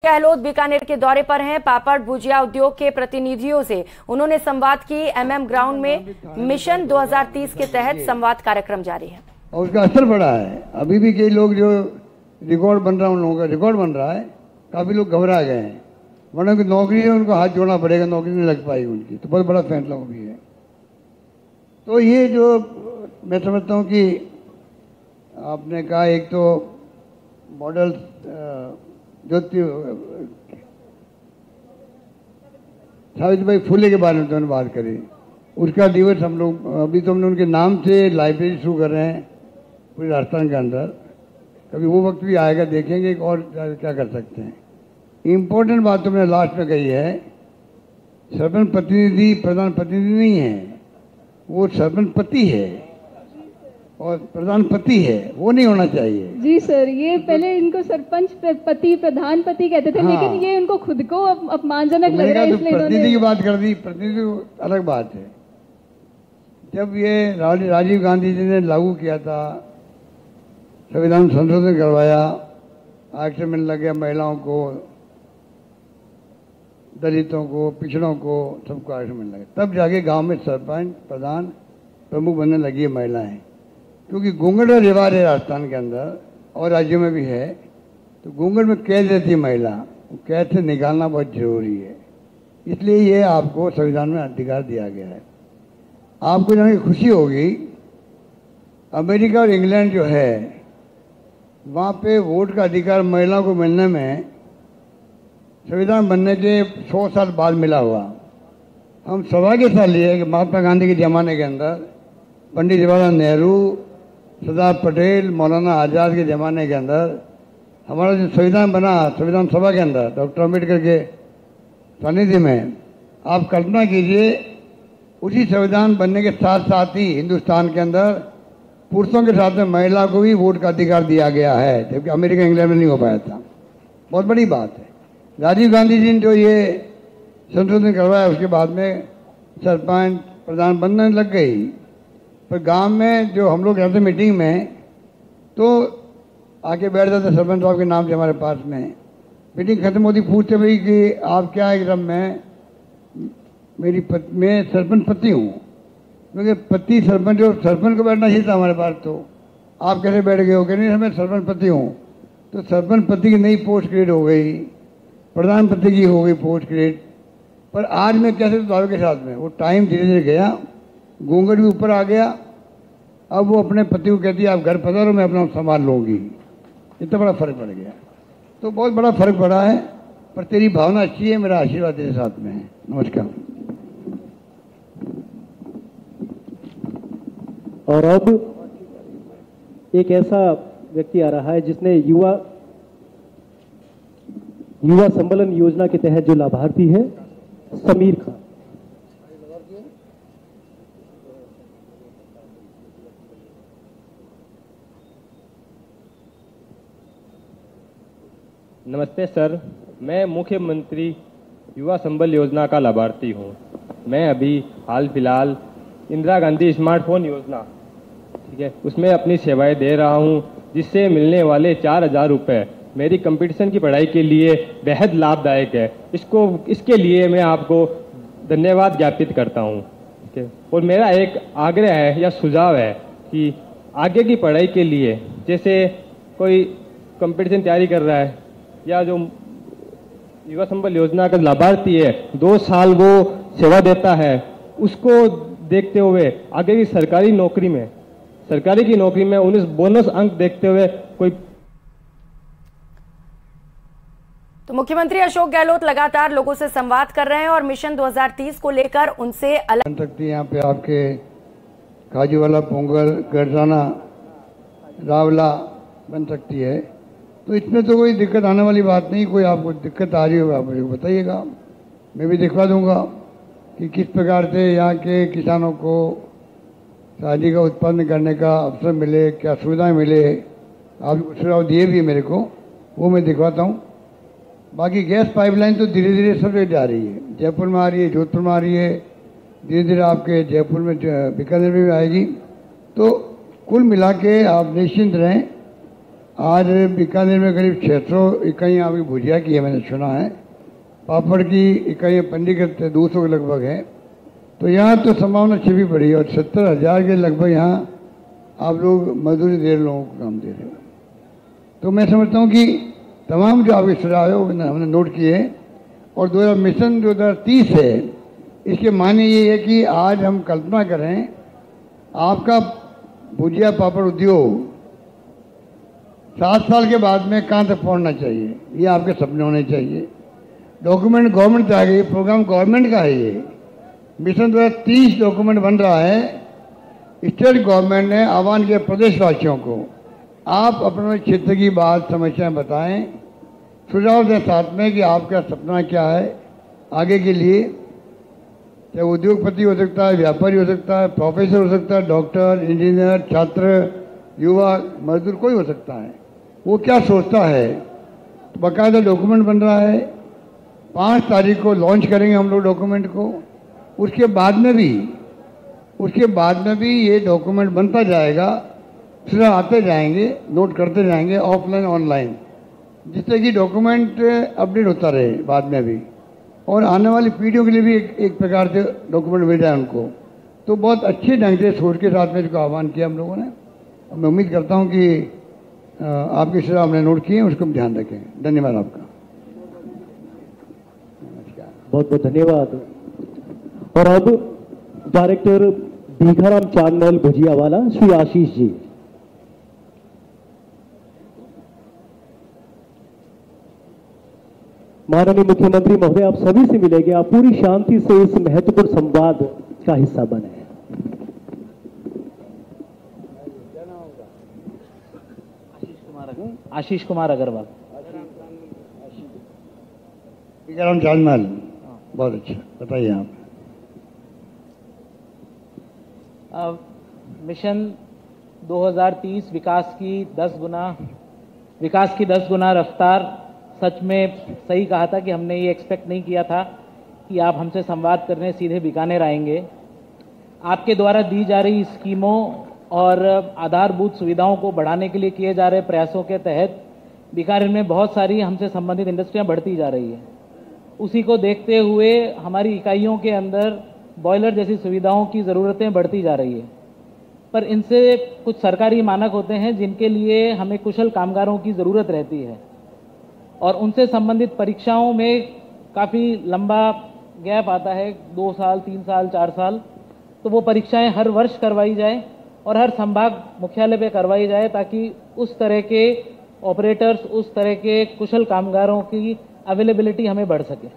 गहलोत बीकानेर के दौरे पर हैं। पापड़ भुजिया उद्योग के प्रतिनिधियों से उन्होंने संवाद की। एमएम ग्राउंड में मिशन 2030 के तहत संवाद कार्यक्रम जारी है और उसका असर बड़ा है। अभी भी कई लोग जो रिकॉर्ड बन रहा है, उन लोगों का रिकॉर्ड बन रहा है, काफी लोग घबरा गए हैं, वरना उनकी नौकरी है, उनको हाथ जोड़ना पड़ेगा, नौकरी नहीं लग पाएगी उनकी, तो बहुत बड़ा फैसला वो भी है। तो ये जो मैं समझता हूँ कि आपने कहा, एक तो मॉडल जो सावित्रीबाई फुले के बारे में तो बात करी, उसका दिवस हम लोग अभी तो हमने उनके नाम से लाइब्रेरी शुरू कर रहे हैं पूरे राजस्थान के अंदर। कभी वो वक्त भी आएगा, देखेंगे और क्या कर सकते हैं। इम्पोर्टेंट बात तो मैंने लास्ट में कही है, सरपंच प्रतिनिधि प्रधान प्रतिनिधि नहीं है, वो सरपंच पति है और प्रधानपति है, वो नहीं होना चाहिए। जी सर, ये पहले इनको सरपंच पति प्रधानपति कहते थे, लेकिन ये उनको खुद को अपमानजनक लग रहा है, इसलिए प्रतिनिधि की बात कर दी। प्रतिनिधि अलग बात है। जब ये राजीव गांधी जी ने लागू किया था, संविधान संशोधन करवाया, आरक्षण मिलने लग गया महिलाओं को, दलितों को, पिछड़ों को, सबको आरक्षण मिलने लगे, तब जाके गांव में सरपंच प्रधान प्रमुख बनने लगी है महिलाएं। क्योंकि घूंघट का रिवाज है राजस्थान के अंदर और राज्यों में भी है, तो घूंघट में कैद रहती है महिला, कैद से निकालना बहुत जरूरी है। इसलिए ये आपको संविधान में अधिकार दिया गया है। आपको जान के खुशी होगी, अमेरिका और इंग्लैंड जो है, वहाँ पे वोट का अधिकार महिलाओं को मिलने में संविधान बनने के 100 साल बाद मिला हुआ। हम सौभाग्य साल लिए कि महात्मा गांधी के ज़माने के अंदर, पंडित जवाहरलाल नेहरू, सरदार पटेल, मौलाना आज़ाद के ज़माने के अंदर हमारा जो संविधान बना, संविधान सभा के अंदर डॉक्टर अम्बेडकर के सानिध्य में, आप कल्पना कीजिए, उसी संविधान बनने के साथ साथ ही हिंदुस्तान के अंदर पुरुषों के साथ में महिला को भी वोट का अधिकार दिया गया है, जबकि अमेरिका इंग्लैंड में नहीं हो पाया था। बहुत बड़ी बात है। राजीव गांधी जी ने जो ये संशोधन करवाया, उसके बाद में सरपंच प्रधान बनने लग गई। पर गांव में जो हम लोग रहते मीटिंग में, तो आके बैठ जाते सरपंच साहब के नाम से हमारे पास में। मीटिंग खत्म होती, पूछते भाई कि आप क्या है? एकदम मैं सरपंच पति हूँ, क्योंकि पति सरपंच और सरपंच को बैठना चाहिए था हमारे पास, तो आप कैसे बैठ गए हो? कि नहीं, मैं सरपंच पति हूँ। तो सरपंच पति की नई पोस्ट क्रिएट हो गई, प्रधानपति की हो गई पोस्ट क्रिएट। पर आज मैं कैसे सुधारों के साथ में, वो टाइम धीरे धीरे गया, घूंघट भी ऊपर आ गया। अब वो अपने पति को कहती है आप घर पधारो, मैं अपना संभाल लूँगी। इतना बड़ा फर्क पड़ गया। तो बहुत बड़ा फर्क पड़ा है, पर तेरी भावना अच्छी है, मेरा आशीर्वाद तेरे साथ में है। नमस्कार। और अब एक ऐसा व्यक्ति आ रहा है जिसने युवा सम्मेलन योजना के तहत जो लाभार्थी है, समीर खान। नमस्ते सर, मैं मुख्यमंत्री युवा संबल योजना का लाभार्थी हूं। मैं अभी हाल फिलहाल इंदिरा गांधी स्मार्टफोन योजना, ठीक है, उसमें अपनी सेवाएं दे रहा हूं, जिससे मिलने वाले 4000 रुपये मेरी कंपटीशन की पढ़ाई के लिए बेहद लाभदायक है। इसके लिए मैं आपको धन्यवाद ज्ञापित करता हूं। ठीक है, और मेरा एक आग्रह है या सुझाव है कि आगे की पढ़ाई के लिए, जैसे कोई कंपटीशन तैयारी कर रहा है या जो युवा संबल योजना का लाभार्थी है, 2 साल वो सेवा देता है, उसको देखते हुए आगे की सरकारी नौकरी में 19 बोनस अंक देखते हुए कोई। तो मुख्यमंत्री अशोक गहलोत लगातार लोगों से संवाद कर रहे हैं और मिशन 2030 को लेकर उनसे अलग बन सकती है। यहाँ पे आपके काजूवाला, पोंगल, गरजाना, रावला बन सकती है। तो इसमें तो कोई दिक्कत आने वाली बात नहीं। कोई आपको दिक्कत आ रही हो आप मुझे बताइएगा, मैं भी दिखवा दूंगा कि किस प्रकार से यहाँ के किसानों को शादी का उत्पादन करने का अवसर मिले, क्या सुविधाएं मिले। आप सुझाव दिए भी मेरे को, वो मैं दिखवाता हूँ। बाकी गैस पाइपलाइन तो धीरे धीरे सब जगह जा रही है, जयपुर में आ रही है, जोधपुर में आ रही है, धीरे धीरे आपके जयपुर में बीकानेर में भी आएगी। तो कुल मिला के आप निश्चिंत रहें। आज बीकानेर में करीब 600 इकाइयाँ आपकी भुजिया की है, मैंने सुना है। पापड़ की इकाइयाँ पंजीकृत 200 के लगभग है। तो यहाँ तो संभावना छिपी पड़ी है और 70,000 के लगभग यहाँ आप लोग मजदूरी दे रहे, लोगों को काम दे रहे हो। तो मैं समझता हूँ कि तमाम जो आपके सुझाव है वो हमने नोट किए और मिशन 2030 है, इसके माने ये है कि आज हम कल्पना करें आपका भुजिया पापड़ उद्योग 7 साल के बाद में कहाँ तक पहुँचना चाहिए, ये आपके सपने होने चाहिए। डॉक्यूमेंट गवर्नमेंट से आ गई, प्रोग्राम गवर्नमेंट का है। ये मिशन 2030 डॉक्यूमेंट बन रहा है। स्टेट गवर्नमेंट ने आह्वान किया प्रदेशवासियों को, आप अपने क्षेत्र की बात समस्याएं बताएं, सुझाव दें साथ में कि आपका सपना क्या है आगे के लिए। चाहे उद्योगपति हो सकता है, व्यापारी हो सकता है, प्रोफेसर हो सकता है, डॉक्टर, इंजीनियर, छात्र, युवा, मजदूर, कोई हो सकता है। वो क्या सोचता है, तो बाकायदा डॉक्यूमेंट बन रहा है। 5 तारीख को लॉन्च करेंगे हम लोग डॉक्यूमेंट को। उसके बाद में भी ये डॉक्यूमेंट बनता जाएगा, फिर आते जाएंगे, नोट करते जाएंगे ऑफलाइन ऑनलाइन, जिससे कि डॉक्यूमेंट अपडेट होता रहे बाद में भी, और आने वाली पीढ़ियों के लिए भी एक प्रकार से डॉक्यूमेंट मिल जाए उनको। तो बहुत अच्छे ढंग से सोच के साथ में इसको आह्वान किया हम लोगों ने। मैं उम्मीद करता हूँ कि आपकी सुझाव हमने नोट किए, उसको हम ध्यान रखें। धन्यवाद आपका। बहुत बहुत धन्यवाद। और अब डायरेक्टर भीखाराम चांदमल भुजियावाला श्री आशीष जी। माननीय मुख्यमंत्री महोदय, आप सभी से मिलेंगे, आप पूरी शांति से इस महत्वपूर्ण संवाद का हिस्सा बने। आशीष कुमार अग्रवाल। भीखाराम चांदमल, बहुत अच्छा, बताइए आप। मिशन 2030 विकास की 10 गुना रफ्तार, सच में सही कहा था कि हमने ये एक्सपेक्ट नहीं किया था कि आप हमसे संवाद करने सीधे बीकानेर आएंगे। आपके द्वारा दी जा रही स्कीमों और आधारभूत सुविधाओं को बढ़ाने के लिए किए जा रहे प्रयासों के तहत बीकानेर में बहुत सारी हमसे संबंधित इंडस्ट्रियां बढ़ती जा रही है। उसी को देखते हुए हमारी इकाइयों के अंदर बॉयलर जैसी सुविधाओं की ज़रूरतें बढ़ती जा रही है, पर इनसे कुछ सरकारी मानक होते हैं जिनके लिए हमें कुशल कामगारों की ज़रूरत रहती है, और उनसे संबंधित परीक्षाओं में काफ़ी लंबा गैप आता है, 2 साल, 3 साल, 4 साल। तो वो परीक्षाएं हर वर्ष करवाई जाए और हर संभाग मुख्यालय पे करवाई जाए, ताकि उस तरह के ऑपरेटर्स, उस तरह के कुशल कामगारों की अवेलेबिलिटी हमें बढ़ सके।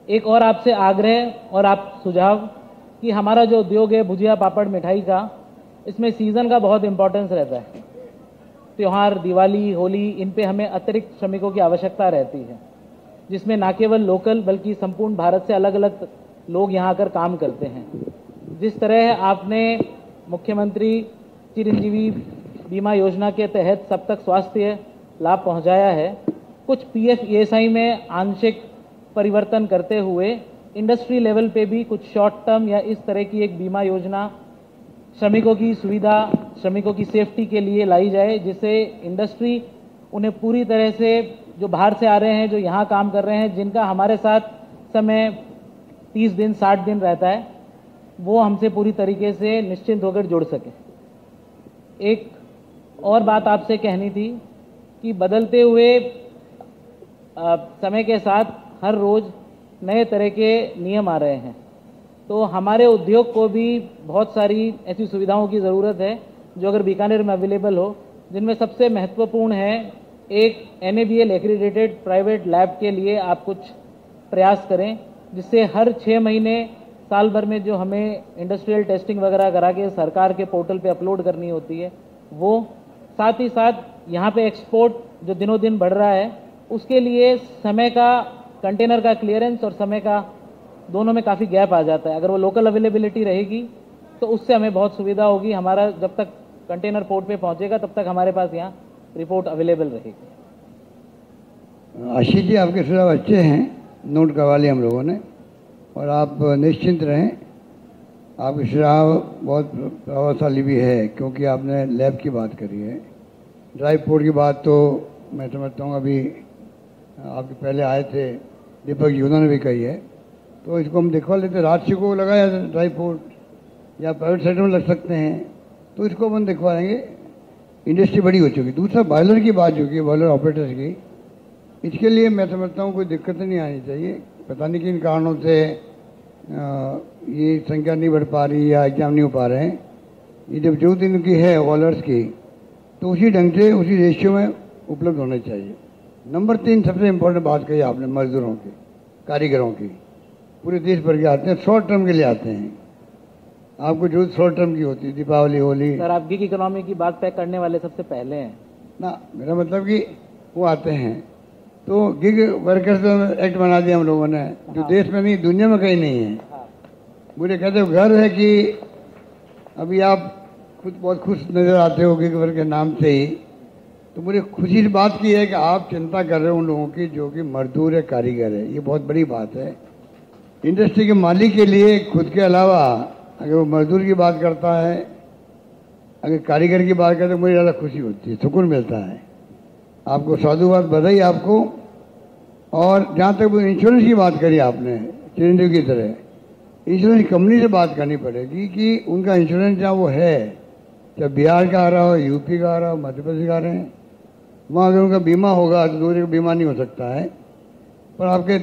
एक और आपसे आग्रह और आप सुझाव कि हमारा जो उद्योग है भुजिया पापड़ मिठाई का, इसमें सीज़न का बहुत इम्पोर्टेंस रहता है। त्योहार, दिवाली, होली, इन पे हमें अतिरिक्त श्रमिकों की आवश्यकता रहती है, जिसमें न केवल लोकल बल्कि संपूर्ण भारत से अलग अलग लोग यहाँ आकर काम करते हैं। जिस तरह आपने मुख्यमंत्री चिरंजीवी बीमा योजना के तहत सब तक स्वास्थ्य लाभ पहुँचाया है, कुछ PF ESI में आंशिक परिवर्तन करते हुए इंडस्ट्री लेवल पे भी कुछ शॉर्ट टर्म या इस तरह की एक बीमा योजना श्रमिकों की सुविधा, श्रमिकों की सेफ्टी के लिए लाई जाए, जिससे इंडस्ट्री उन्हें पूरी तरह से, जो बाहर से आ रहे हैं, जो यहाँ काम कर रहे हैं, जिनका हमारे साथ समय 30 दिन 60 दिन रहता है, वो हमसे पूरी तरीके से निश्चिंत होकर जुड़ सके। एक और बात आपसे कहनी थी कि बदलते हुए समय के साथ हर रोज़ नए तरह के नियम आ रहे हैं, तो हमारे उद्योग को भी बहुत सारी ऐसी सुविधाओं की ज़रूरत है जो अगर बीकानेर में अवेलेबल हो, जिनमें सबसे महत्वपूर्ण है एक NABL एक्रीडेटेड प्राइवेट लैब के लिए आप कुछ प्रयास करें, जिससे हर 6 महीने साल भर में जो हमें इंडस्ट्रियल टेस्टिंग वगैरह करा के सरकार के पोर्टल पे अपलोड करनी होती है वो, साथ ही साथ यहाँ पे एक्सपोर्ट जो दिनों दिन बढ़ रहा है, उसके लिए समय का, कंटेनर का क्लियरेंस और समय का दोनों में काफ़ी गैप आ जाता है। अगर वो लोकल अवेलेबिलिटी रहेगी तो उससे हमें बहुत सुविधा होगी। हमारा जब तक कंटेनर पोर्ट पे पहुंचेगा तब तक हमारे पास यहाँ रिपोर्ट अवेलेबल रहेगी। आशीष जी, आपके सुझाव अच्छे हैं, नोट करवा लिए हम लोगों ने, और आप निश्चिंत रहें, आपके सुझाव बहुत प्रभावशाली भी है, क्योंकि आपने लैब की बात करी है ड्राई पोर्ट की बात तो मैं समझता हूँ अभी आपके पहले आए थे दीपक जी, उन्होंने भी कही है, तो इसको हम दिखवा लेते। राज्य को लगाया ड्राई पोर्ट या प्राइवेट सेक्टर में लग सकते हैं, तो इसको अपन दिखवाएंगे। इंडस्ट्री बड़ी हो चुकी। दूसरा बॉयलर की बात जो की, बॉयलर ऑपरेटर्स की, इसके लिए मैं समझता हूँ कोई दिक्कत नहीं आनी चाहिए। पता नहीं किन कारणों से ये संख्या नहीं बढ़ पा रही या एग्जाम नहीं हो पा रहे हैं। ये जब जो दिन की है बॉयलर्स की, तो उसी ढंग से उसी रेशियो में उपलब्ध होने चाहिए। नंबर 3 सबसे इम्पोर्टेंट बात कही आपने, मजदूरों की, कारीगरों की। पूरे देश भर के आते हैं, शॉर्ट टर्म के लिए आते हैं। आपको जो शॉर्ट टर्म की होती है, दीपावली, होली। सर, आप गिग इकोनॉमी की बात तय करने वाले सबसे पहले हैं ना। मेरा मतलब कि वो आते हैं, तो गिग वर्कर्स एक्ट बना दिया हम लोगों ने, जो देश में नहीं, दुनिया में कहीं नहीं है। मुझे कहते हो घर है कि अभी आप खुद बहुत खुश नजर आते हो गिग वर्कर के नाम से ही, तो मुझे खुशी इस बात की है कि आप चिंता कर रहे हो उन लोगों की जो कि मजदूर है, कारीगर है। ये बहुत बड़ी बात है। इंडस्ट्री के मालिक के लिए खुद के अलावा अगर वो मजदूर की बात करता है, अगर कारीगर की बात करता है, तो मुझे ज़्यादा खुशी होती है, सुकून मिलता है। आपको साधुवाद, बधाई आपको। और जहाँ तक वो इंश्योरेंस की बात करी आपने, चिरंजीव की तरह, इंश्योरेंस कंपनी से बात करनी पड़ेगी कि उनका इंश्योरेंस जहाँ वो है, चाहे बिहार का आ रहा हो, यूपी का आ रहा हो, मध्य प्रदेश का आ रहे हैं, वहाँ अगर उनका बीमा होगा तो दूसरे का बीमा नहीं हो सकता है। पर आपके